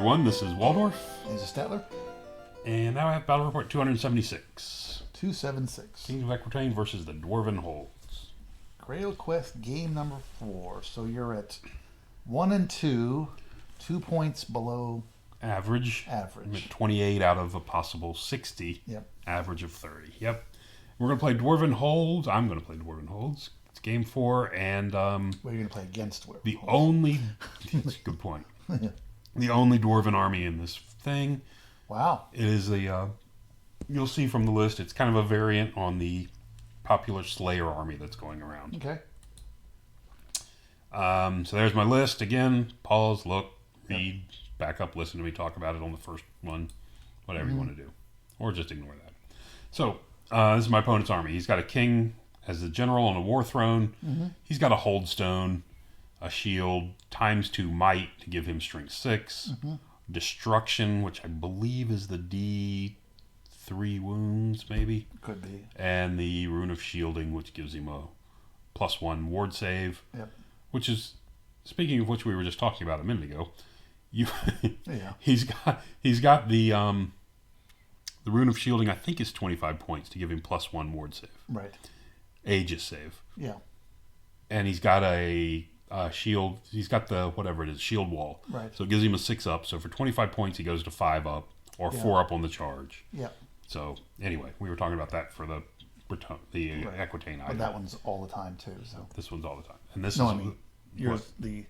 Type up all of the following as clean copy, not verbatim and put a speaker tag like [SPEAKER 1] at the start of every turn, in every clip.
[SPEAKER 1] everyone. This is Waldorf.
[SPEAKER 2] He's a Statler.
[SPEAKER 1] And now I have Battle Report 276.
[SPEAKER 2] 276.
[SPEAKER 1] Kings of Equitaine versus the Dwarven Holds.
[SPEAKER 2] Grail Quest game number 4. So you're at 1 and 2, 2 points below
[SPEAKER 1] Average. I'm at 28 out of a possible 60.
[SPEAKER 2] Yep.
[SPEAKER 1] Average of 30. Yep. We're going to play Dwarven Holds. I'm going to play Dwarven Holds. It's game 4, and
[SPEAKER 2] Well, you're going to play against Dwarven
[SPEAKER 1] the
[SPEAKER 2] Holds.
[SPEAKER 1] only... That's a good point. The only Dwarven army in this thing.
[SPEAKER 2] Wow.
[SPEAKER 1] It is a... you'll see from the list, it's kind of a variant on the popular Slayer army that's going around.
[SPEAKER 2] Okay.
[SPEAKER 1] So there's my list. Again, pause, look, read, back up, listen to me talk about it on the first one. Whatever you want to do. Or just ignore that. So, this is my opponent's army. He's got a king as the general on a war throne. He's got a hold stone, a shield, ×2 might to give him strength 6. Destruction, which I believe is the D3 wounds, maybe.
[SPEAKER 2] Could be.
[SPEAKER 1] And the Rune of Shielding, which gives him a +1 ward save.
[SPEAKER 2] Yep.
[SPEAKER 1] Which is, speaking of which we were just talking about a minute ago,
[SPEAKER 2] Yeah.
[SPEAKER 1] he's got the Rune of Shielding, I think is 25 points to give him +1 ward save.
[SPEAKER 2] Right.
[SPEAKER 1] Aegis save.
[SPEAKER 2] Yeah.
[SPEAKER 1] And he's got a shield, he's got the, whatever it is, shield wall.
[SPEAKER 2] Right.
[SPEAKER 1] So it gives him a 6 up. So for 25 points, he goes to 5 up or 4 up on the charge.
[SPEAKER 2] Yeah.
[SPEAKER 1] So anyway, we were talking about that for the Equitaine
[SPEAKER 2] But
[SPEAKER 1] item.
[SPEAKER 2] that one's all the time, too. So.
[SPEAKER 1] This one's all the time. And this
[SPEAKER 2] No,
[SPEAKER 1] is...
[SPEAKER 2] I mean, the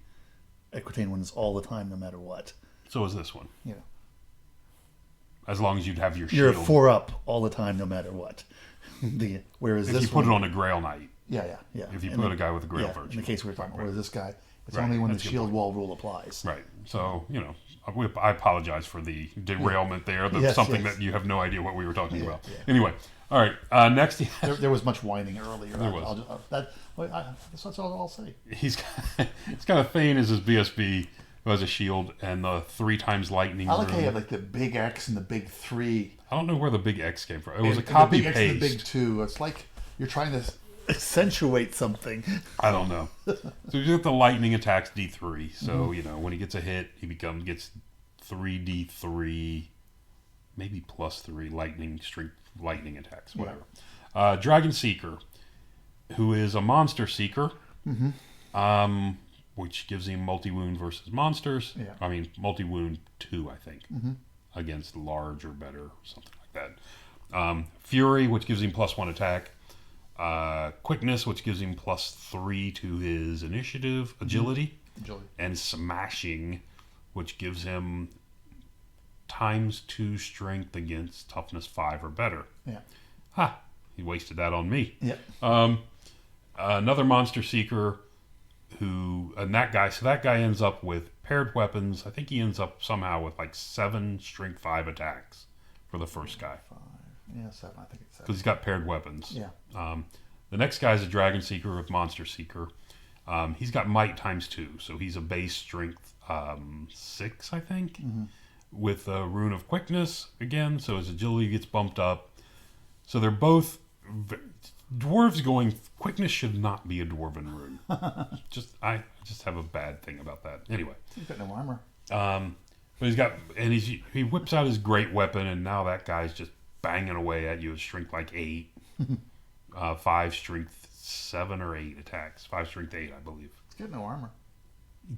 [SPEAKER 2] Equitaine one's all the time, no matter what.
[SPEAKER 1] So is this one.
[SPEAKER 2] Yeah.
[SPEAKER 1] As long as you'd have your
[SPEAKER 2] You're
[SPEAKER 1] shield.
[SPEAKER 2] 4 up all the time, no matter what. Whereas
[SPEAKER 1] If
[SPEAKER 2] this
[SPEAKER 1] you put
[SPEAKER 2] one,
[SPEAKER 1] it on a Grail Knight.
[SPEAKER 2] Yeah.
[SPEAKER 1] If you
[SPEAKER 2] And
[SPEAKER 1] put a guy with a Grail
[SPEAKER 2] yeah,
[SPEAKER 1] virtue.
[SPEAKER 2] in the case we're talking about, whereas this guy, it's
[SPEAKER 1] Right,
[SPEAKER 2] only when the
[SPEAKER 1] that's a good
[SPEAKER 2] shield
[SPEAKER 1] point.
[SPEAKER 2] wall rule applies.
[SPEAKER 1] Right. So, I apologize for the derailment there. That's
[SPEAKER 2] Yes,
[SPEAKER 1] something
[SPEAKER 2] yes.
[SPEAKER 1] that you have no idea what we were talking about.
[SPEAKER 2] yeah.
[SPEAKER 1] Anyway, all right. Next,
[SPEAKER 2] There was much whining earlier.
[SPEAKER 1] There was.
[SPEAKER 2] That's all I'll say.
[SPEAKER 1] he's got a Thane as his BSB who has a shield and the 3x lightning.
[SPEAKER 2] I like how you
[SPEAKER 1] rune.
[SPEAKER 2] have like the big X and the big 3.
[SPEAKER 1] I don't know where the big X came from. It was a
[SPEAKER 2] And
[SPEAKER 1] copy
[SPEAKER 2] the big X and the big
[SPEAKER 1] paste.
[SPEAKER 2] 2. It's like you're trying to accentuate something.
[SPEAKER 1] I don't know. So you get the lightning attacks D3. So when he gets a hit, he gets 3D3, maybe +3 lightning attacks, whatever. Dragon Seeker, who is a monster seeker, which gives him multi-wound versus monsters.
[SPEAKER 2] Yeah.
[SPEAKER 1] I mean, multi-wound 2, I think, against large or better, something like that. Fury, which gives him +1 attack. Quickness, which gives him +3 to his initiative, agility. And Smashing, which gives him ×2 strength against toughness 5 or better.
[SPEAKER 2] Yeah.
[SPEAKER 1] Ha! He wasted that on me.
[SPEAKER 2] Yeah.
[SPEAKER 1] Another monster seeker that guy ends up with paired weapons. I think he ends up somehow with like 7 strength 5 attacks for the first guy.
[SPEAKER 2] 5. Yeah, 7. I think it's 7.
[SPEAKER 1] Because he's got paired weapons.
[SPEAKER 2] Yeah.
[SPEAKER 1] The next guy is a Dragon Seeker with Monster Seeker. He's got might ×2, so he's a base strength 6, I think, with a Rune of Quickness again, so his agility gets bumped up. So they're both dwarves going. Quickness should not be a dwarven rune. I just have a bad thing about that. Anyway,
[SPEAKER 2] He's got no armor.
[SPEAKER 1] but he whips out his great weapon, and now that guy's just banging away at you with strength like 8. 5 strength 7 or 8 attacks. 5 strength 8, I believe.
[SPEAKER 2] He's got no armor.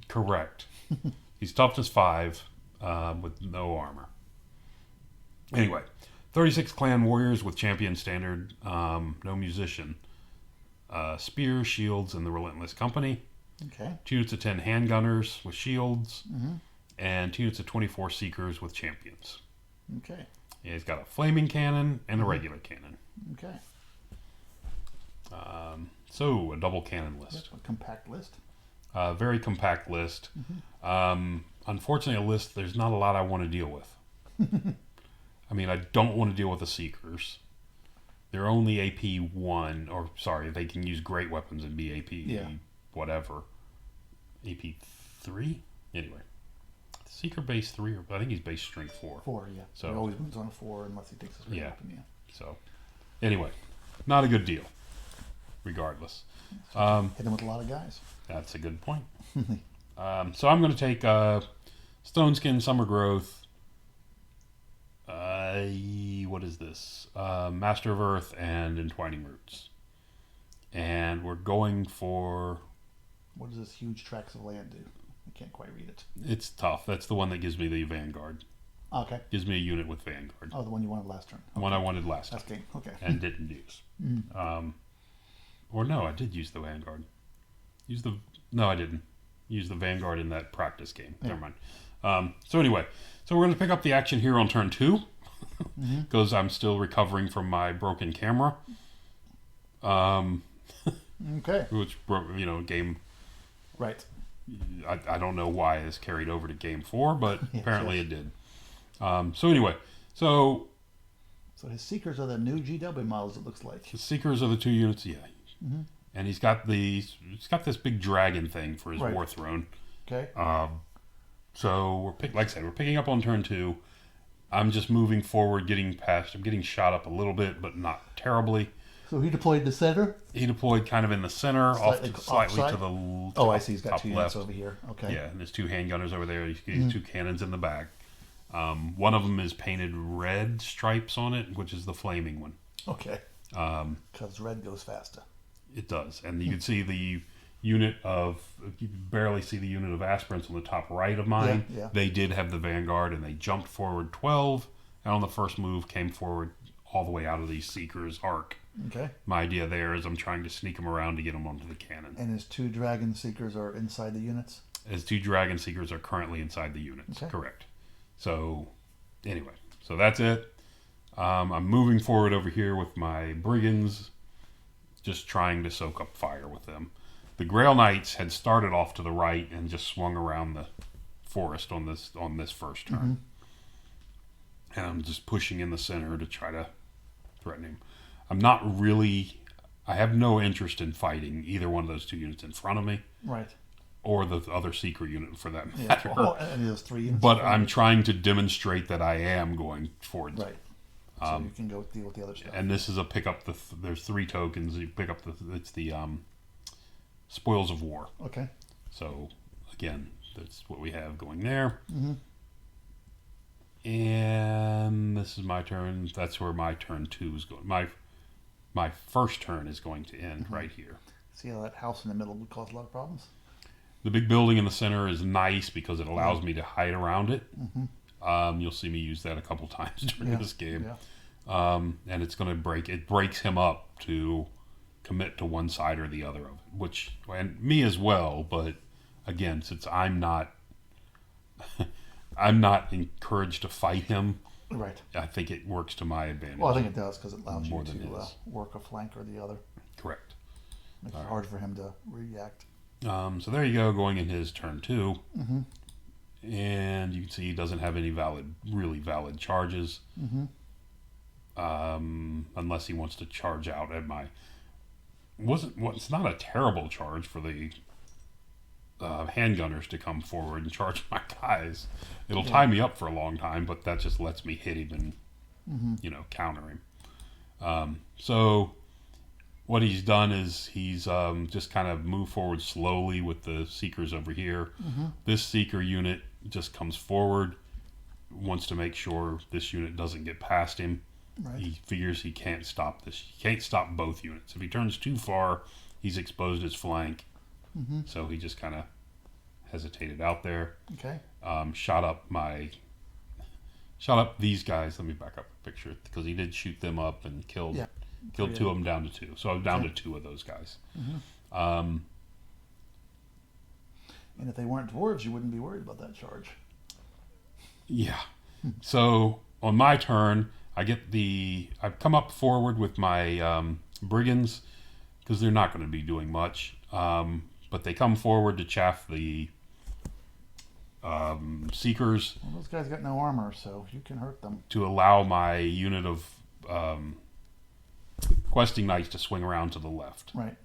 [SPEAKER 1] Correct. He's toughness 5 with no armor. Anyway, 36 clan warriors with champion standard, no musician. Spears, shields, and the Relentless Company.
[SPEAKER 2] Okay.
[SPEAKER 1] 2 units of 10 handgunners with shields. And 2 units of 24 seekers with champions.
[SPEAKER 2] Okay.
[SPEAKER 1] Yeah, he's got a flaming cannon and a regular cannon.
[SPEAKER 2] Okay.
[SPEAKER 1] So, a double cannon list.
[SPEAKER 2] That's a compact list.
[SPEAKER 1] Very compact list. Unfortunately, a list, there's not a lot I want to deal with. I mean, I don't want to deal with the Seekers. They're only AP 1, or sorry, they can use great weapons and be AP whatever. AP 3? Anyway. Seeker base 3, or I think he's base strength 4.
[SPEAKER 2] 4, yeah.
[SPEAKER 1] So
[SPEAKER 2] he always moves on a 4 unless he takes his great weapon, yeah.
[SPEAKER 1] So, anyway, not a good deal. Regardless.
[SPEAKER 2] Hit him with a lot of guys.
[SPEAKER 1] That's a good point. So I'm going to take Stone Skin, Summer Growth. What is this? Master of Earth and Entwining Roots. And we're going for...
[SPEAKER 2] What does this huge tracts of land do? I can't quite read it.
[SPEAKER 1] It's tough. That's the one that gives me the Vanguard.
[SPEAKER 2] Okay.
[SPEAKER 1] Gives me a unit with Vanguard.
[SPEAKER 2] Oh, the one you wanted last turn. Okay.
[SPEAKER 1] The one I wanted last
[SPEAKER 2] Last game. Okay.
[SPEAKER 1] and didn't use. Or no, I did use the Vanguard. No, I didn't. Use the Vanguard in that practice game.
[SPEAKER 2] Yeah.
[SPEAKER 1] Never mind. So anyway, we're going to pick up the action here on turn 2 because I'm still recovering from my broken camera.
[SPEAKER 2] Okay.
[SPEAKER 1] Which broke, game.
[SPEAKER 2] Right.
[SPEAKER 1] I don't know why it's carried over to game 4, but
[SPEAKER 2] Yes,
[SPEAKER 1] apparently
[SPEAKER 2] yes.
[SPEAKER 1] it did. So anyway, so
[SPEAKER 2] So his Seekers are the new GW models, it looks like.
[SPEAKER 1] the Seekers are the 2 units, yeah. And he's got this big dragon thing for his
[SPEAKER 2] Right.
[SPEAKER 1] War Throne.
[SPEAKER 2] Okay.
[SPEAKER 1] So like I said, we're picking up on turn 2. I'm just moving forward, getting shot up a little bit, but not terribly.
[SPEAKER 2] So he deployed the center?
[SPEAKER 1] He deployed kind of in the center, slightly
[SPEAKER 2] offside?
[SPEAKER 1] to the
[SPEAKER 2] Oh, I see. He's got
[SPEAKER 1] top
[SPEAKER 2] 2 units
[SPEAKER 1] left.
[SPEAKER 2] over here. Okay.
[SPEAKER 1] Yeah, and there's 2 handgunners over there. He's got 2 cannons in the back. One of them is painted red stripes on it, which is the flaming one.
[SPEAKER 2] Okay. Because red goes faster.
[SPEAKER 1] It does. And you can see the unit of, you can barely see the unit of aspirants on the top right of mine.
[SPEAKER 2] Yeah.
[SPEAKER 1] They did have the Vanguard, and they jumped forward 12, and on the first move came forward all the way out of the Seeker's arc.
[SPEAKER 2] Okay.
[SPEAKER 1] My idea there is I'm trying to sneak them around to get them onto the cannon.
[SPEAKER 2] And his 2 Dragon Seekers are inside the units?
[SPEAKER 1] As 2 Dragon Seekers are currently inside the units.
[SPEAKER 2] Okay.
[SPEAKER 1] Correct. So, anyway. So that's it. I'm moving forward over here with my Brigands, just trying to soak up fire with them. The Grail Knights had started off to the right and just swung around the forest on this first turn. And I'm just pushing in the center to try to threaten him. I have no interest in fighting either one of those 2 units in front of me.
[SPEAKER 2] Right.
[SPEAKER 1] Or the other Seeker unit for that
[SPEAKER 2] Yeah.
[SPEAKER 1] matter.
[SPEAKER 2] Oh, and those 3 units.
[SPEAKER 1] But I'm trying to demonstrate that I am going forward.
[SPEAKER 2] Right. So you can go deal with the other stuff.
[SPEAKER 1] And this is a pick up there's 3 tokens. You pick up it's the Spoils of War.
[SPEAKER 2] Okay.
[SPEAKER 1] So again, that's what we have going there. And this is my turn. That's where my turn 2 is going. My first turn is going to end right here.
[SPEAKER 2] See how that house in the middle would cause a lot of problems?
[SPEAKER 1] The big building in the center is nice because it allows me to hide around it. You'll see me use that a couple times during this game.
[SPEAKER 2] Yeah.
[SPEAKER 1] And it's going to it breaks him up to commit to one side or the other of it, and me as well. But again, since I'm not encouraged to fight him,
[SPEAKER 2] Right.
[SPEAKER 1] I think it works to my advantage.
[SPEAKER 2] Well, I think it does because it allows
[SPEAKER 1] More
[SPEAKER 2] you
[SPEAKER 1] than
[SPEAKER 2] to
[SPEAKER 1] his.
[SPEAKER 2] work a flank or the other.
[SPEAKER 1] Correct.
[SPEAKER 2] Makes it hard for him to react.
[SPEAKER 1] So there you go, going in his turn 2. And you can see he doesn't have any really valid charges. Unless he wants to charge out at my... It's not a terrible charge for the handgunners to come forward and charge my guys. It'll tie me up for a long time, but that just lets me hit him and, counter him. So what he's done is he's just kind of moved forward slowly with the Seekers over here. This Seeker unit just comes forward, wants to make sure this unit doesn't get past him.
[SPEAKER 2] Right.
[SPEAKER 1] He figures he can't stop this. He can't stop both units. If he turns too far, he's exposed his flank. So he just kind of hesitated out there.
[SPEAKER 2] Okay.
[SPEAKER 1] Shot up these guys. Let me back up a picture because he did shoot them up and killed 2 of them down to 2. So I'm down to 2 of those guys.
[SPEAKER 2] And if they weren't dwarves, you wouldn't be worried about that charge.
[SPEAKER 1] Yeah. So on my turn, I've come up forward with my Brigands because they're not going to be doing much. But they come forward to chaff the Seekers.
[SPEAKER 2] Well, those guys got no armor, so you can hurt them.
[SPEAKER 1] To allow my unit of Questing Knights to swing around to the left.
[SPEAKER 2] Right.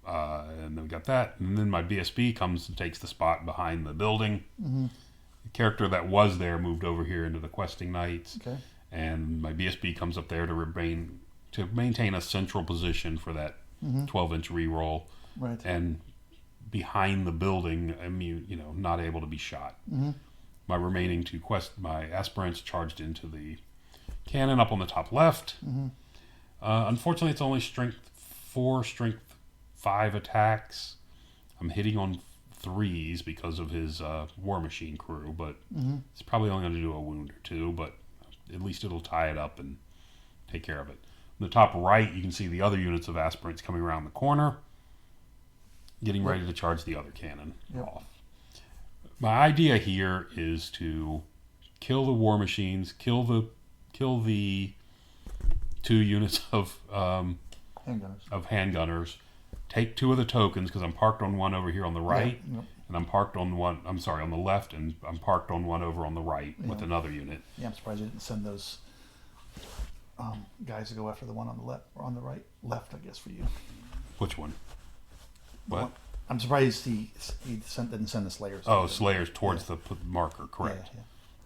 [SPEAKER 1] And then we got that. And then my BSB comes and takes the spot behind the building. The character that was there moved over here into the Questing Knights.
[SPEAKER 2] Okay.
[SPEAKER 1] And my BSB comes up there to maintain a central position for that 12-inch reroll.
[SPEAKER 2] Right.
[SPEAKER 1] And behind the building, not able to be shot. my remaining two my aspirants charged into the cannon up on the top left. Unfortunately, it's only strength 4, strength 5 attacks. I'm hitting on 3s because of his war machine crew, but it's probably only going to do a wound or 2, but at least it'll tie it up and take care of it. On the top right, you can see the other units of aspirants coming around the corner, getting ready to charge the other cannon off. My idea here is to kill the war machines, kill the 2 units of handgunners, take 2 of the tokens because I'm parked on one over here on the right, and I'm parked on one. I'm sorry, on the left, and I'm parked on one over on the right with another unit.
[SPEAKER 2] Yeah, I'm surprised you didn't send those guys to go after the one on the left or on the right, left, I guess, for you.
[SPEAKER 1] Which one? What?
[SPEAKER 2] I'm surprised he didn't send the Slayers.
[SPEAKER 1] Oh, Slayers towards the marker, correct.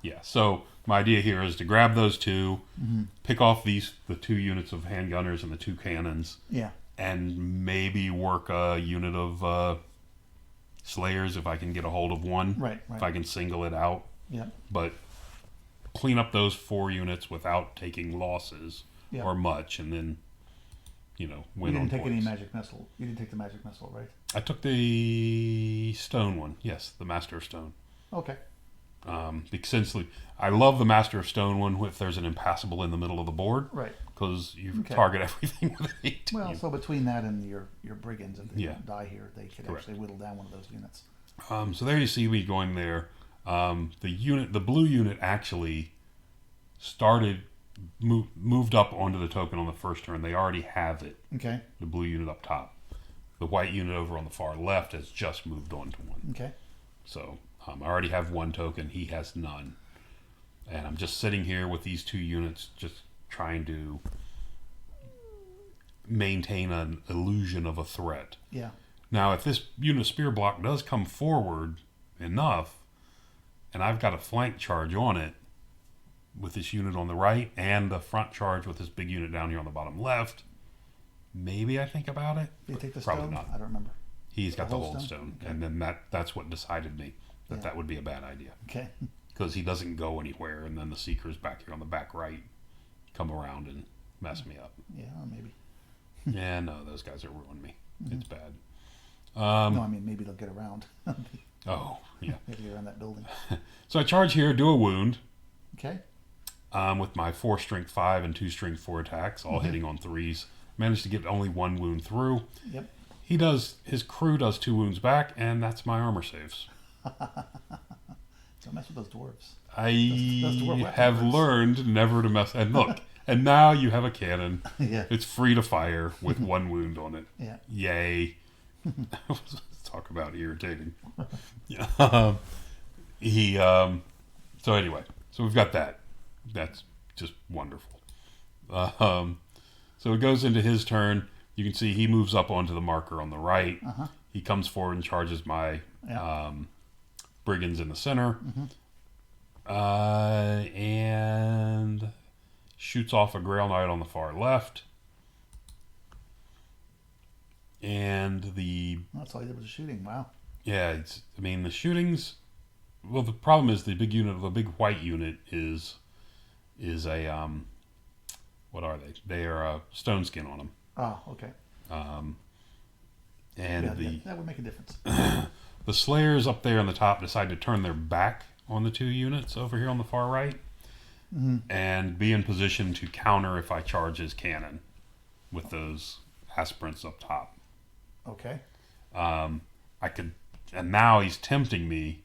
[SPEAKER 1] Yeah, so my idea here is to grab those 2, pick off the 2 units of handgunners and the 2 cannons, and maybe work a unit of Slayers if I can get a hold of one.
[SPEAKER 2] Right.
[SPEAKER 1] If I can single it out.
[SPEAKER 2] Yeah.
[SPEAKER 1] But clean up those 4 units without taking losses or much, and then, win on points. You didn't take any
[SPEAKER 2] magic missile. You didn't take the magic missile, right?
[SPEAKER 1] I took the stone one. Yes, the Master of Stone.
[SPEAKER 2] Okay.
[SPEAKER 1] Because I love the Master of Stone one if there's an impassable in the middle of the board.
[SPEAKER 2] Right.
[SPEAKER 1] Because you target everything with 18.
[SPEAKER 2] Well, so between that and your brigands, if they don't die here, they could actually whittle down one of those units.
[SPEAKER 1] So there you see me going there. The blue unit actually moved up onto the token on the first turn. They already have it.
[SPEAKER 2] Okay.
[SPEAKER 1] The blue unit up top. The white unit over on the far left has just moved on to one.
[SPEAKER 2] Okay.
[SPEAKER 1] So I already have 1 token. He has none. And I'm just sitting here with these 2 units just trying to maintain an illusion of a threat.
[SPEAKER 2] Yeah.
[SPEAKER 1] Now, if this unit of spear block does come forward enough, and I've got a flank charge on it with this unit on the right and the front charge with this big unit down here on the bottom left, maybe I think about it.
[SPEAKER 2] Did you take the
[SPEAKER 1] Probably
[SPEAKER 2] stone?
[SPEAKER 1] not.
[SPEAKER 2] I don't remember.
[SPEAKER 1] He's got the hold stone. Okay. And then that's what decided me that would be a bad idea.
[SPEAKER 2] Okay.
[SPEAKER 1] Because he doesn't go anywhere, and then the Seekers back here on the back right come around and mess me up.
[SPEAKER 2] Yeah, maybe.
[SPEAKER 1] Yeah, no, those guys are ruining me. It's bad.
[SPEAKER 2] No, I mean, maybe they'll get around.
[SPEAKER 1] Oh, yeah.
[SPEAKER 2] Maybe around that building.
[SPEAKER 1] So I charge here, do a wound.
[SPEAKER 2] Okay.
[SPEAKER 1] With my 4 strength 5 and 2 strength 4 attacks, all hitting on 3s. Managed to get only 1 wound through.
[SPEAKER 2] Yep.
[SPEAKER 1] His crew does 2 wounds back, and that's my armor saves.
[SPEAKER 2] Don't mess with those dwarves.
[SPEAKER 1] I have learned never to mess. And look, and now you have a cannon.
[SPEAKER 2] Yeah.
[SPEAKER 1] It's free to fire with 1 wound on it.
[SPEAKER 2] Yeah.
[SPEAKER 1] Yay. Let's talk about irritating. Yeah. So anyway, so we've got that. That's just wonderful. So it goes into his turn. You can see he moves up onto the marker on the right. He comes forward and charges my brigands in the center. And shoots off a Grail Knight on the far left. And
[SPEAKER 2] that's all he did was shooting. Wow.
[SPEAKER 1] Yeah, the shootings. Well, the problem is the big white unit is a what are they? They are a stone skin on them.
[SPEAKER 2] Oh, okay.
[SPEAKER 1] And
[SPEAKER 2] that would make a difference.
[SPEAKER 1] The Slayers up there on the top decide to turn their back on the 2 units over here on the far right, and be in position to counter if I charge his cannon with those aspirants up top.
[SPEAKER 2] Okay.
[SPEAKER 1] And now he's tempting me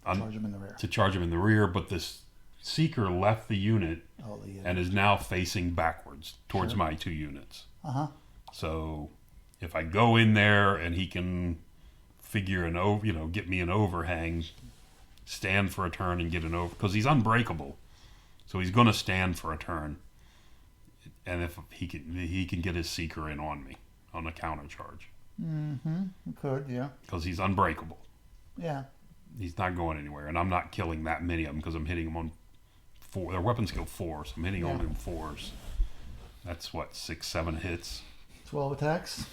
[SPEAKER 2] charge him in the rear.
[SPEAKER 1] To charge him in the rear, but this Seeker left the unit and is now facing backwards towards my 2 units. So if I go in there and he can figure get me an overhang, stand for a turn and get an over, because he's unbreakable, so he's going to stand for a turn. And if he can get his Seeker in on me on a counter charge.
[SPEAKER 2] He could, yeah.
[SPEAKER 1] Because he's unbreakable.
[SPEAKER 2] Yeah.
[SPEAKER 1] He's not going anywhere, and I'm not killing that many of them because I'm hitting them on 4. Their weapon skill 4, so I'm hitting only on 4s. That's what, 6, 7 hits.
[SPEAKER 2] 12 attacks.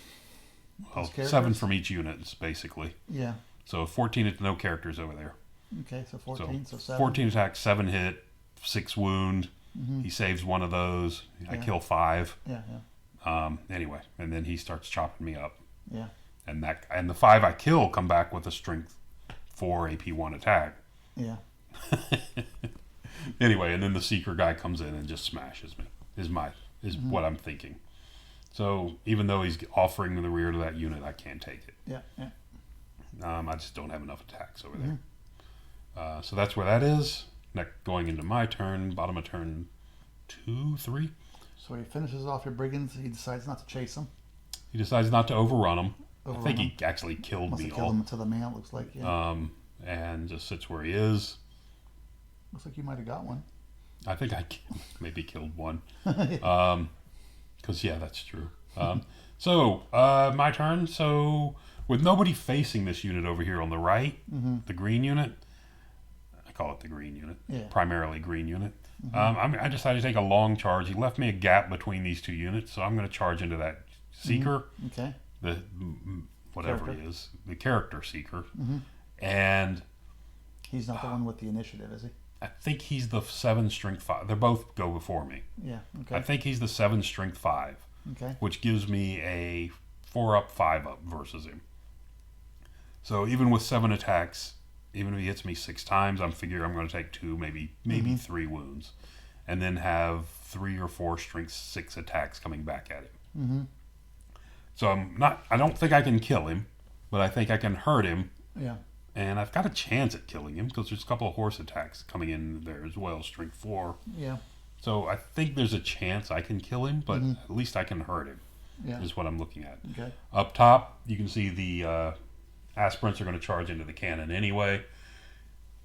[SPEAKER 1] Well, 7 from each unit, basically.
[SPEAKER 2] Yeah.
[SPEAKER 1] So 14 no characters over there.
[SPEAKER 2] Okay, so 14, so 7.
[SPEAKER 1] 14 attack, 7 hit, 6 wound.
[SPEAKER 2] Mm-hmm.
[SPEAKER 1] He saves one of those. I kill 5.
[SPEAKER 2] Yeah,
[SPEAKER 1] Anyway, and then he starts chopping me up.
[SPEAKER 2] yeah.
[SPEAKER 1] And the 5 I kill come back with a strength 4 AP1 attack.
[SPEAKER 2] Yeah.
[SPEAKER 1] Anyway, and then the seeker guy comes in and just smashes me. Is what I'm thinking. So even though he's offering the rear to that unit, I can't take it.
[SPEAKER 2] Yeah, yeah.
[SPEAKER 1] I just don't have enough attacks over there. So that's where that is. Next, going into my turn, bottom of turn 2, 3.
[SPEAKER 2] So he finishes off your brigands. He decides not to chase them.
[SPEAKER 1] He decides not to overrun him. I think
[SPEAKER 2] him.
[SPEAKER 1] he actually killed
[SPEAKER 2] Must
[SPEAKER 1] me
[SPEAKER 2] have killed him to the man, it looks like. Yeah.
[SPEAKER 1] and just sits where he is.
[SPEAKER 2] Looks like you might have got one.
[SPEAKER 1] I think I maybe killed one. Because, yeah, that's true. So, my turn. So, with nobody facing this unit over here on the right, the green unit, I call it the green unit, primarily green unit, I decided to take a long charge. He left me a gap between these two units, so I'm going to charge into that seeker,
[SPEAKER 2] Okay.
[SPEAKER 1] the whatever
[SPEAKER 2] Character.
[SPEAKER 1] he is, the character seeker, and
[SPEAKER 2] He's not the one with the initiative, is he?
[SPEAKER 1] I think he's the 7 strength 5. They both go before me.
[SPEAKER 2] Yeah, okay.
[SPEAKER 1] I think he's the 7 strength 5.
[SPEAKER 2] Okay.
[SPEAKER 1] Which gives me a 4 up, 5 up versus him. So even with 7 attacks, even if he hits me 6 times, I'm figuring I'm going to take 2, maybe 3 wounds, and then have 3 or 4 strength 6 attacks coming back at him. So I don't think I can kill him, but I think I can hurt him.
[SPEAKER 2] Yeah.
[SPEAKER 1] And I've got a chance at killing him because there's a couple of horse attacks coming in there as well, strength 4.
[SPEAKER 2] Yeah.
[SPEAKER 1] So I think there's a chance I can kill him, but at least I can hurt him.
[SPEAKER 2] Yeah.
[SPEAKER 1] Is what I'm looking at.
[SPEAKER 2] Okay.
[SPEAKER 1] Up top, you can see the aspirants are going to charge into the cannon anyway.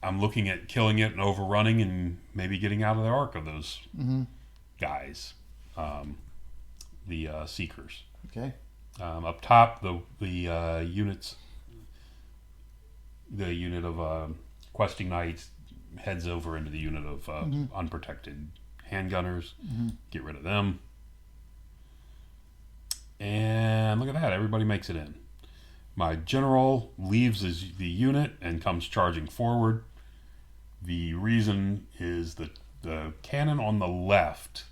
[SPEAKER 1] I'm looking at killing it and overrunning and maybe getting out of the arc of those guys, the seekers.
[SPEAKER 2] Okay.
[SPEAKER 1] Up top, the units, the unit of questing knights heads over into the unit of unprotected handgunners. Get rid of them. And look at that, everybody makes it in. My general leaves the unit and comes charging forward. The reason is that the cannon on the left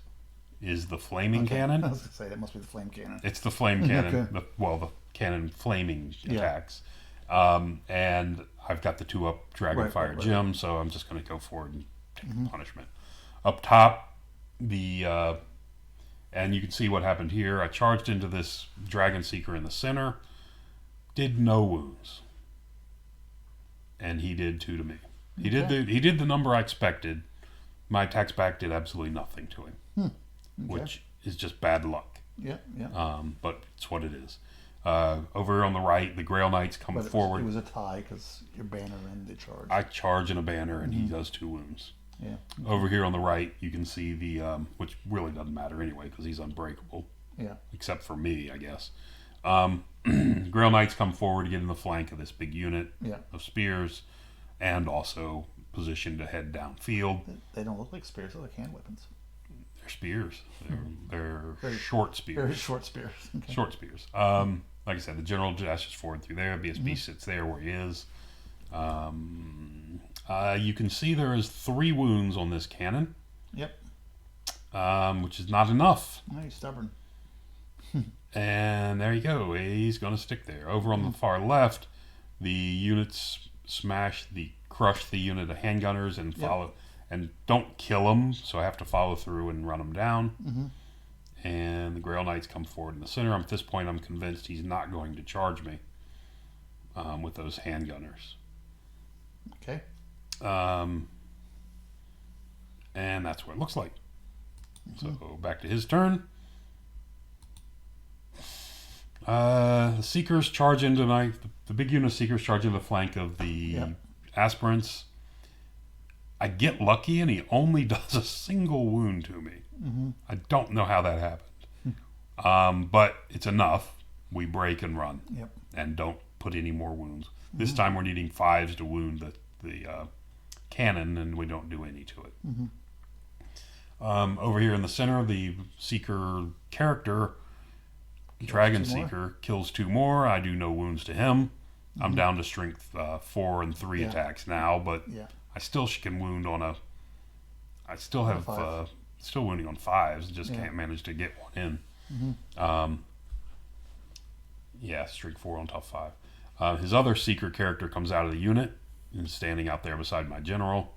[SPEAKER 1] is the flaming cannon.
[SPEAKER 2] I was going to say, that must be the flame cannon.
[SPEAKER 1] It's the flame cannon.
[SPEAKER 2] Okay.
[SPEAKER 1] The cannon flaming attacks. And I've got the 2 up Dragonfire Gem, so I'm just going to go forward and take the punishment. Up top, and you can see what happened here. I charged into this Dragon Seeker in the center, did no wounds, and he did 2 to me. He did the number I expected. My attacks back did absolutely nothing to him, which is just bad luck.
[SPEAKER 2] Yeah, yeah.
[SPEAKER 1] But it's what it is. Over here on the right, the Grail Knights come forward.
[SPEAKER 2] It was a tie because your banner and the charge.
[SPEAKER 1] I charge in a banner, and he does 2 wounds.
[SPEAKER 2] Yeah.
[SPEAKER 1] Over here on the right, you can see the, which really doesn't matter anyway because he's unbreakable.
[SPEAKER 2] Yeah.
[SPEAKER 1] Except for me, I guess. Grail Knights come forward to get in the flank of this big unit of spears, and also position to head downfield.
[SPEAKER 2] They don't look like spears; they look like hand weapons.
[SPEAKER 1] They're spears. They're short spears.
[SPEAKER 2] Very short spears. Okay.
[SPEAKER 1] Short spears. Like I said, the general dashes forward through there. BSB sits there where he is. You can see there is 3 wounds on this cannon.
[SPEAKER 2] Yep.
[SPEAKER 1] Which is not enough.
[SPEAKER 2] No, he's stubborn.
[SPEAKER 1] And there you go. He's going to stick there. Over on the far left, the units crush the unit of handgunners and follow, and don't kill them. So I have to follow through and run them down. And the Grail Knights come forward in the center. At this point, I'm convinced he's not going to charge me with those handgunners.
[SPEAKER 2] Okay.
[SPEAKER 1] And that's what it looks like. So back to his turn. The Seekers charge into the big unit of Seekers charge into the flank of the aspirants. I get lucky and he only does a single wound to me. I don't know how that happened. But it's enough. We break and run.
[SPEAKER 2] Yep.
[SPEAKER 1] And don't put any more wounds. This time we're needing 5s to wound the cannon, and we don't do any to it. Over here in the center, the Seeker character, Dragon Seeker, kills 2 more. I do no wounds to him. I'm down to strength 4 and 3 attacks now, but I still can wound on a. I still have still wounding on 5s, just can't manage to get one in. Strength 4 on top 5. His other secret character comes out of the unit and standing out there beside my general,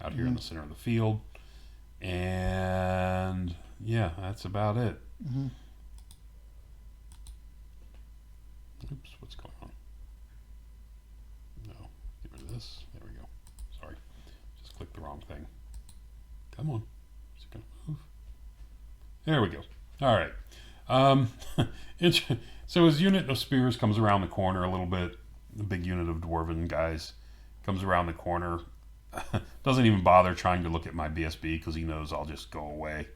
[SPEAKER 1] out here in the center of the field, and that's about it. Oops, what's going on? No, get rid of this. There we go. Sorry, just clicked the wrong thing. Come on, is it gonna move? There we go. All right. So his unit of spears comes around the corner a little bit. The big unit of dwarven guys comes around the corner. Doesn't even bother trying to look at my BSB because he knows I'll just go away,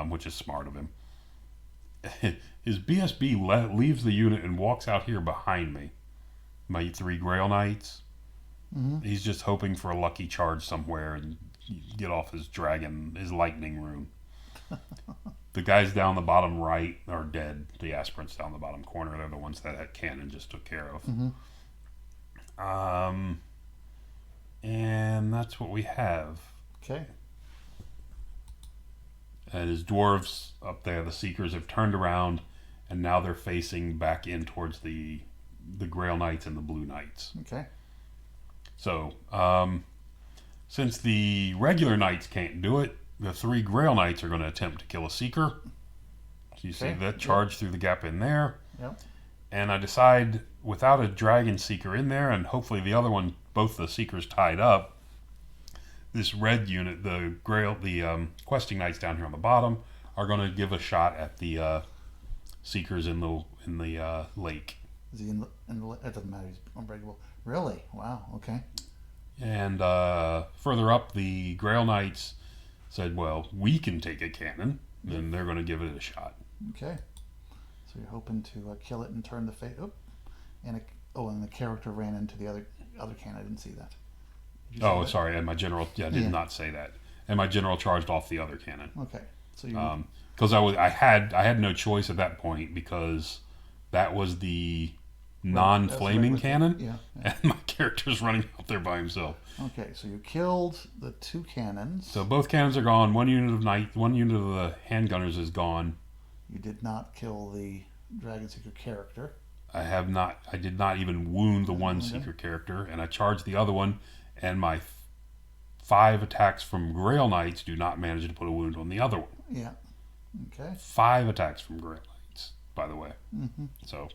[SPEAKER 1] which is smart of him. His BSB leaves the unit and walks out here behind me. My 3 Grail Knights. He's just hoping for a lucky charge somewhere and get off his dragon, his lightning rune. The guys down the bottom right are dead. The aspirants down the bottom corner, they're the ones that cannon just took care of. And that's what we have.
[SPEAKER 2] Okay.
[SPEAKER 1] And his dwarves up there, the Seekers, have turned around, and now they're facing back in towards the Grail Knights and the Blue Knights.
[SPEAKER 2] Okay.
[SPEAKER 1] So, since the regular Knights can't do it, the 3 Grail Knights are going to attempt to kill a Seeker. So you see that charge through the gap in there.
[SPEAKER 2] Yep.
[SPEAKER 1] And I decide, without a Dragon Seeker in there, and hopefully the other one, both the Seekers tied up, this red unit, the Questing Knights down here on the bottom, are going to give a shot at the Seekers in the lake.
[SPEAKER 2] Is he in the it doesn't matter, he's unbreakable. Really? Wow, okay.
[SPEAKER 1] And further up, the Grail Knights said, well, we can take a cannon, and they're going to give it a shot.
[SPEAKER 2] Okay. So you're hoping to kill it and turn the face. And the character ran into the other cannon. I didn't see that.
[SPEAKER 1] Oh, sorry. And my general, did not say that. And my general charged off the other cannon.
[SPEAKER 2] Okay. So you.
[SPEAKER 1] Because I had no choice at that point because that was the non-flaming cannon, and my character's running out there by himself.
[SPEAKER 2] Okay, so you killed the 2 cannons.
[SPEAKER 1] So both cannons are gone. One unit of the handgunners is gone.
[SPEAKER 2] You did not kill the Dragon Seeker character.
[SPEAKER 1] I did not even wound the one Seeker character, and I charged the other one, and my 5 attacks from Grail Knights do not manage to put a wound on the other one.
[SPEAKER 2] Yeah. Okay.
[SPEAKER 1] 5 attacks from Grail Knights, by the way. So,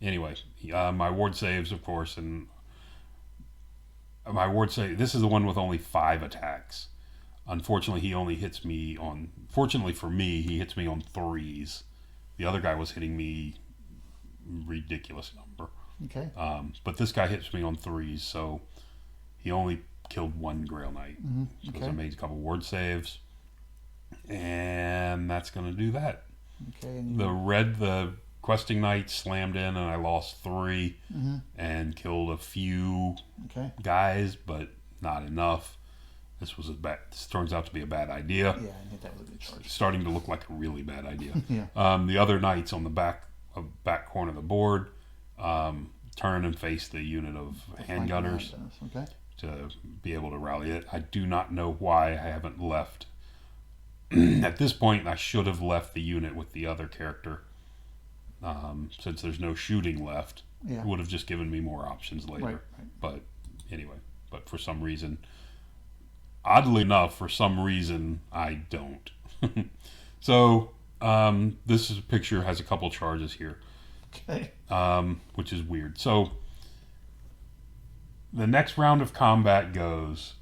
[SPEAKER 1] anyway, my ward saves, of course, and my ward save. This is the one with only 5 attacks. Unfortunately, he only hits me on. Fortunately for me, he hits me on 3s. The other guy was hitting me ridiculous number.
[SPEAKER 2] Okay.
[SPEAKER 1] But this guy hits me on 3s, so he only killed 1 Grail Knight. Because I made a couple ward saves, and that's going to do that.
[SPEAKER 2] Okay.
[SPEAKER 1] And the Questing Knight slammed in, and I lost 3 and killed a few guys, but not enough. This turns out to be a bad idea.
[SPEAKER 2] Yeah, I think that was a good charge.
[SPEAKER 1] Starting to look like a really bad idea.
[SPEAKER 2] Yeah.
[SPEAKER 1] The other knights on the back corner of the board turn and face the unit of handgunners to be able to rally it. I do not know why I haven't left. At this point, I should have left the unit with the other character. Since there's no shooting left, it would have just given me more options later.
[SPEAKER 2] Right.
[SPEAKER 1] But anyway, for some reason, oddly enough, I don't. So this picture has a couple charges here, which is weird. So the next round of combat goes.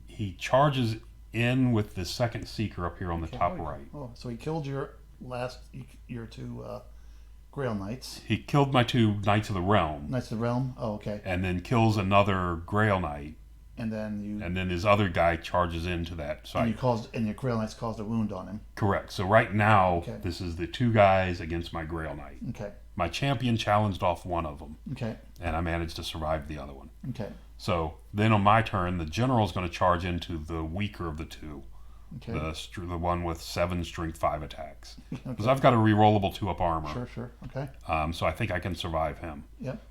[SPEAKER 1] He charges in with the second Seeker up here on the top right.
[SPEAKER 2] Oh, so he killed your 2 Grail Knights.
[SPEAKER 1] He killed my 2 Knights of the Realm.
[SPEAKER 2] Knights of the Realm? Oh, okay.
[SPEAKER 1] And then kills another Grail Knight.
[SPEAKER 2] And then
[SPEAKER 1] his other guy charges into that. So
[SPEAKER 2] your Grail Knights caused a wound on him.
[SPEAKER 1] Correct. So right now, this is the 2 guys against my Grail Knight.
[SPEAKER 2] Okay.
[SPEAKER 1] My champion challenged off one of them.
[SPEAKER 2] Okay.
[SPEAKER 1] And I managed to survive the other one.
[SPEAKER 2] Okay.
[SPEAKER 1] So then on my turn, the general's going to charge into the weaker of the 2.
[SPEAKER 2] Okay.
[SPEAKER 1] The one with 7 strength 5 attacks. Because I've got a rerollable 2-up armor.
[SPEAKER 2] Sure. Okay.
[SPEAKER 1] So I think I can survive him.
[SPEAKER 2] Yep.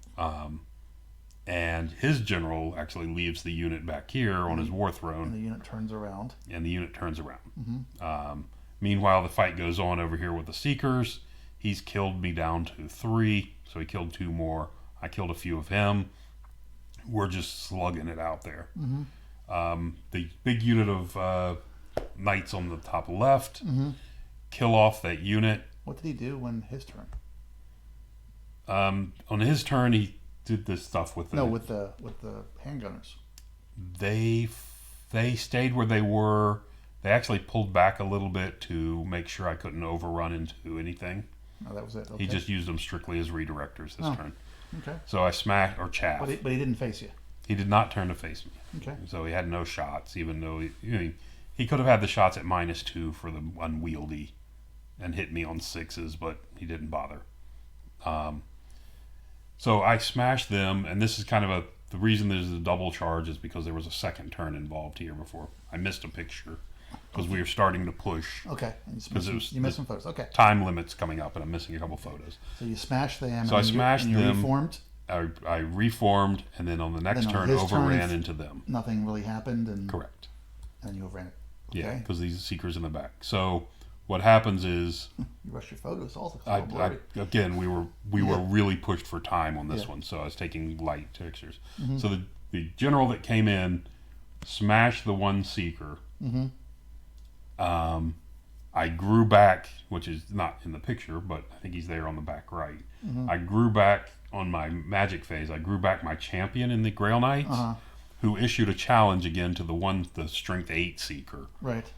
[SPEAKER 1] And his general actually leaves the unit back here on his war
[SPEAKER 2] And
[SPEAKER 1] throne,
[SPEAKER 2] the unit turns around.
[SPEAKER 1] Meanwhile, the fight goes on over here with the Seekers. He's killed me down to 3, so he killed 2 more. I killed a few of him. We're just slugging it out there. The big unit of knights on the top left kill off that unit.
[SPEAKER 2] What did he do when his turn?
[SPEAKER 1] On his turn, he did this stuff with
[SPEAKER 2] with the handgunners.
[SPEAKER 1] They stayed where they were. They actually pulled back a little bit to make sure I couldn't overrun into anything.
[SPEAKER 2] Oh, that was it. Okay.
[SPEAKER 1] He just used them strictly as redirectors this turn.
[SPEAKER 2] Okay.
[SPEAKER 1] So I smashed or chaff.
[SPEAKER 2] But he didn't face you.
[SPEAKER 1] He did not turn to face me.
[SPEAKER 2] Okay.
[SPEAKER 1] So he had no shots, even though he could have had the shots at -2 for the unwieldy and hit me on 6s, but he didn't bother. So I smashed them, and this is kind of the reason there's a double charge is because there was a second turn involved here before. I missed a picture because we were starting to push.
[SPEAKER 2] Okay. You missed some photos. Okay.
[SPEAKER 1] Time limits coming up, and I'm missing a couple photos.
[SPEAKER 2] So you smashed them.
[SPEAKER 1] So I smashed
[SPEAKER 2] and you
[SPEAKER 1] them.
[SPEAKER 2] Reformed.
[SPEAKER 1] I reformed, and then on the next turn, overran into them.
[SPEAKER 2] Nothing really happened, and
[SPEAKER 1] correct.
[SPEAKER 2] And you overran it. Okay.
[SPEAKER 1] Yeah, because these Seekers in the back. So what happens is
[SPEAKER 2] you rushed your photos also.
[SPEAKER 1] Again, we were really pushed for time on this one, so I was taking light pictures. So the general that came in smashed the one Seeker. I grew back, which is not in the picture, but I think he's there on the back right. I grew back on my magic phase. I grew back my champion in the Grail Knights, who issued a challenge again to the strength 8 Seeker.
[SPEAKER 2] Right.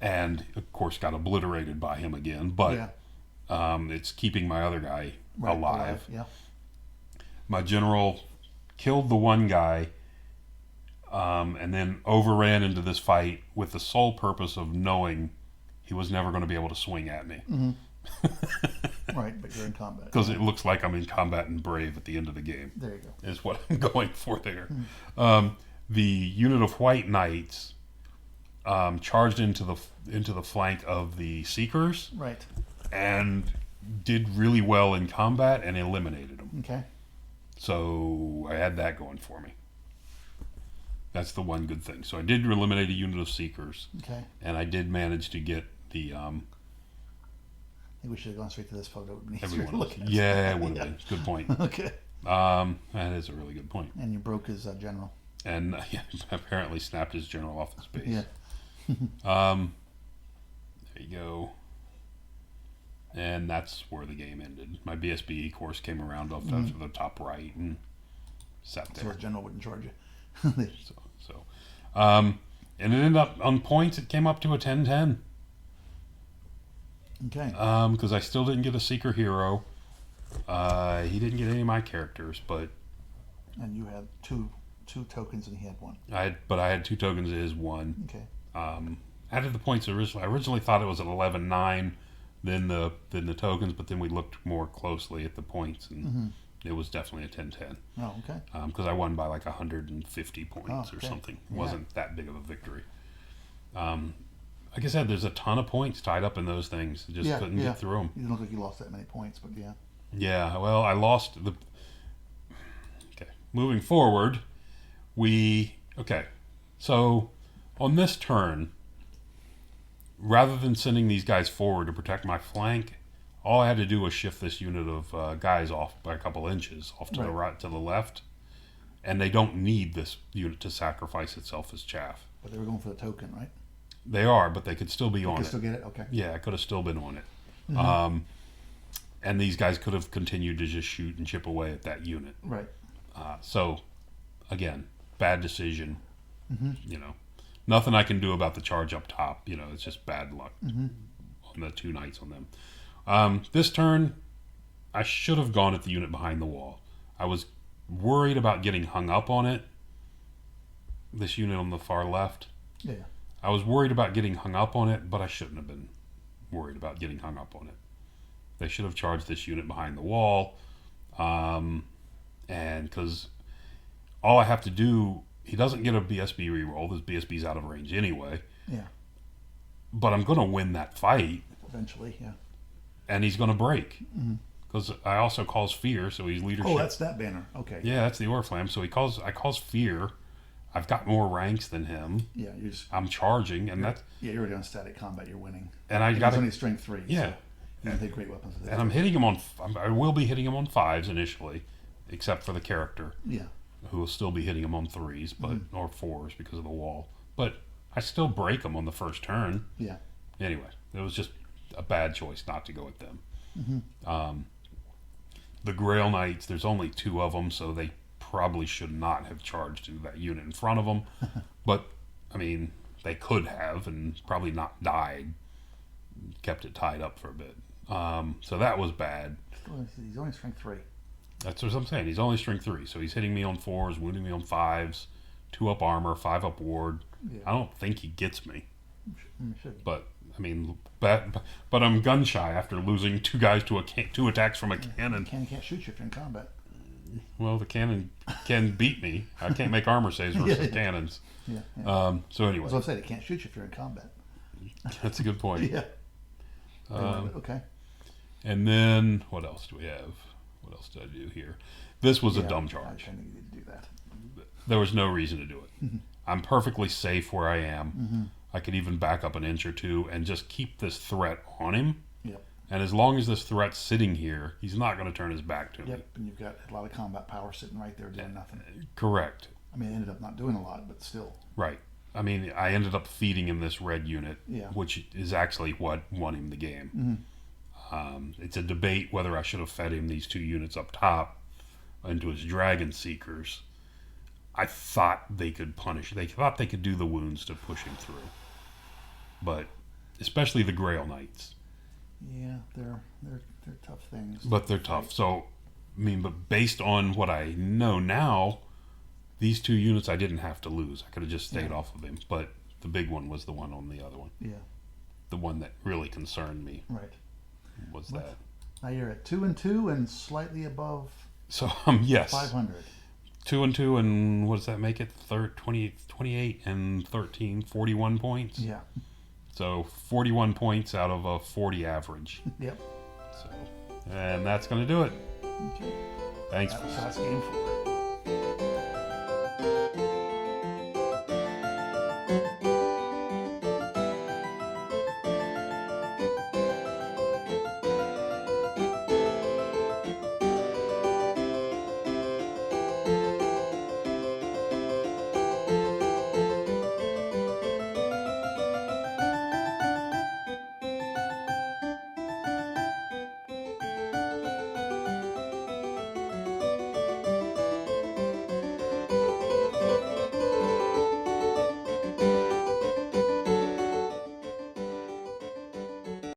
[SPEAKER 1] And of course got obliterated by him again, but it's keeping my other guy alive.
[SPEAKER 2] Yeah.
[SPEAKER 1] My general killed the one guy, and then overran into this fight with the sole purpose of knowing he was never going to be able to swing at me.
[SPEAKER 2] Right, but you're in combat.
[SPEAKER 1] Because it looks like I'm in combat and brave at the end of the game.
[SPEAKER 2] There you go.
[SPEAKER 1] Is what I'm going for there. The unit of white knights charged into the flank of the Seekers.
[SPEAKER 2] Right.
[SPEAKER 1] And did really well in combat and eliminated them.
[SPEAKER 2] Okay.
[SPEAKER 1] So I had that going for me. That's the one good thing. So I did eliminate a unit of Seekers.
[SPEAKER 2] Okay.
[SPEAKER 1] And I did manage to get the
[SPEAKER 2] I think we should have gone straight to this photo.
[SPEAKER 1] Everyone. Yeah, it would have been. Good point.
[SPEAKER 2] Okay.
[SPEAKER 1] That is a really good point.
[SPEAKER 2] And you broke his general.
[SPEAKER 1] And apparently snapped his general off his base.
[SPEAKER 2] Yeah.
[SPEAKER 1] There you go. And that's where the game ended. My BSB course came around off to the top right and sat there.
[SPEAKER 2] So his general wouldn't charge you.
[SPEAKER 1] And it ended up on points. It came up to a 10-10.
[SPEAKER 2] Okay.
[SPEAKER 1] Because I still didn't get a Seeker hero. He didn't get any of my characters, but.
[SPEAKER 2] And you had two tokens, and he had one.
[SPEAKER 1] I had 2 tokens of his one.
[SPEAKER 2] Okay.
[SPEAKER 1] Added the points originally. I originally thought it was at 11-9, then the tokens, but then we looked more closely at the points, and it was definitely a 10-10.
[SPEAKER 2] Oh, okay.
[SPEAKER 1] Because I won by like 150 points or something. It wasn't that big of a victory. Like I said, there's a ton of points tied up in those things. I just couldn't get through them.
[SPEAKER 2] You don't look like you lost that many points, but yeah.
[SPEAKER 1] Yeah, well, I lost the... Okay, moving forward, so on this turn, rather than sending these guys forward to protect my flank, all I had to do was shift this unit of guys off by a couple inches off to the right, to the left, and they don't need this unit to sacrifice itself as chaff.
[SPEAKER 2] But they were going for the token, right?
[SPEAKER 1] They are, but they could still be on it.
[SPEAKER 2] Could still get it? Okay.
[SPEAKER 1] Yeah, I could have still been on it. And these guys could have continued to just shoot and chip away at that unit.
[SPEAKER 2] Right.
[SPEAKER 1] So, again, bad decision. Nothing I can do about the charge up top. It's just bad luck on the 2 knights on them. This turn, I should have gone at the unit behind the wall. I was worried about getting hung up on it. This unit on the far left.
[SPEAKER 2] Yeah.
[SPEAKER 1] I was worried about getting hung up on it, but I shouldn't have been worried about getting hung up on it. They should have charged this unit behind the wall. And because all I have to do, he doesn't get a BSB reroll. This BSB's out of range anyway.
[SPEAKER 2] Yeah.
[SPEAKER 1] But I'm going to win that fight.
[SPEAKER 2] Eventually, yeah.
[SPEAKER 1] And he's going to break. because I also cause fear, so he's leadership.
[SPEAKER 2] Oh, that's that banner. Okay.
[SPEAKER 1] Yeah, that's the Oriflamme. So I cause fear. I've got more ranks than him.
[SPEAKER 2] Yeah, you're just.
[SPEAKER 1] I'm charging, and that's.
[SPEAKER 2] Yeah, you're already on static combat. You're winning.
[SPEAKER 1] And I
[SPEAKER 2] He's
[SPEAKER 1] got
[SPEAKER 2] only strength 3.
[SPEAKER 1] Yeah.
[SPEAKER 2] So you take great weapons. With
[SPEAKER 1] and I'm hitting him on. I will be hitting him on 5s initially, except for the character.
[SPEAKER 2] Yeah.
[SPEAKER 1] Who will still be hitting him on 3s, but or 4s because of the wall. But I still break him on the first turn.
[SPEAKER 2] Yeah.
[SPEAKER 1] Anyway, it was just a bad choice not to go with them. The Grail Knights, there's only 2 of them, so they probably should not have charged into that unit in front of them. But, I mean, they could have and probably not died. Kept it tied up for a bit. So that was bad.
[SPEAKER 2] He's only strength 3.
[SPEAKER 1] That's what I'm saying. He's only strength 3, so he's hitting me on 4s, wounding me on 5s, 2 up armor, 5 up ward.
[SPEAKER 2] Yeah.
[SPEAKER 1] I don't think he gets me.
[SPEAKER 2] Should.
[SPEAKER 1] But I mean, but I'm gun shy after losing 2 guys to 2 attacks from a cannon.
[SPEAKER 2] The cannon can't shoot you if you're in combat.
[SPEAKER 1] Well, the cannon can beat me. I can't make armor saves versus cannons.
[SPEAKER 2] Yeah.
[SPEAKER 1] So anyway,
[SPEAKER 2] As I said, it can't shoot you if you're in combat.
[SPEAKER 1] that's a good point.
[SPEAKER 2] Yeah. Okay.
[SPEAKER 1] And then what else do we have? What else did I do here? This was a dumb charge.
[SPEAKER 2] I think you need to do that.
[SPEAKER 1] There was no reason to do it. I'm perfectly safe where I am. I could even back up an inch or 2 and just keep this threat on him.
[SPEAKER 2] Yep.
[SPEAKER 1] And as long as this threat's sitting here, he's not going to turn his back to me.
[SPEAKER 2] Yep. And you've got a lot of combat power sitting right there doing nothing.
[SPEAKER 1] Correct.
[SPEAKER 2] I mean, it ended up not doing a lot, but still.
[SPEAKER 1] Right. I mean, I ended up feeding him this red unit,
[SPEAKER 2] Yeah.
[SPEAKER 1] which is actually what won him the game. It's a debate whether I should have fed him these 2 units up top into his Dragon Seekers. I thought they could punish. They thought they could do the wounds to push him through. But especially the Grail Knights.
[SPEAKER 2] Yeah, they're tough things.
[SPEAKER 1] But they're tough. So, I mean, but based on what I know now, these 2 units I didn't have to lose. I could have just stayed off of him. But the big one was the one on the other one.
[SPEAKER 2] Yeah.
[SPEAKER 1] The one that really concerned me.
[SPEAKER 2] Right.
[SPEAKER 1] Was that.
[SPEAKER 2] Now you're at 2-2 and slightly above
[SPEAKER 1] So, yes.
[SPEAKER 2] 500.
[SPEAKER 1] 2-2, and what does that make it? 28 and 13, 41 points.
[SPEAKER 2] Yeah.
[SPEAKER 1] So 41 points out of a 40 average.
[SPEAKER 2] Yep.
[SPEAKER 1] So, and that's going to do it.
[SPEAKER 2] Okay.
[SPEAKER 1] Thanks.
[SPEAKER 2] That's game 4.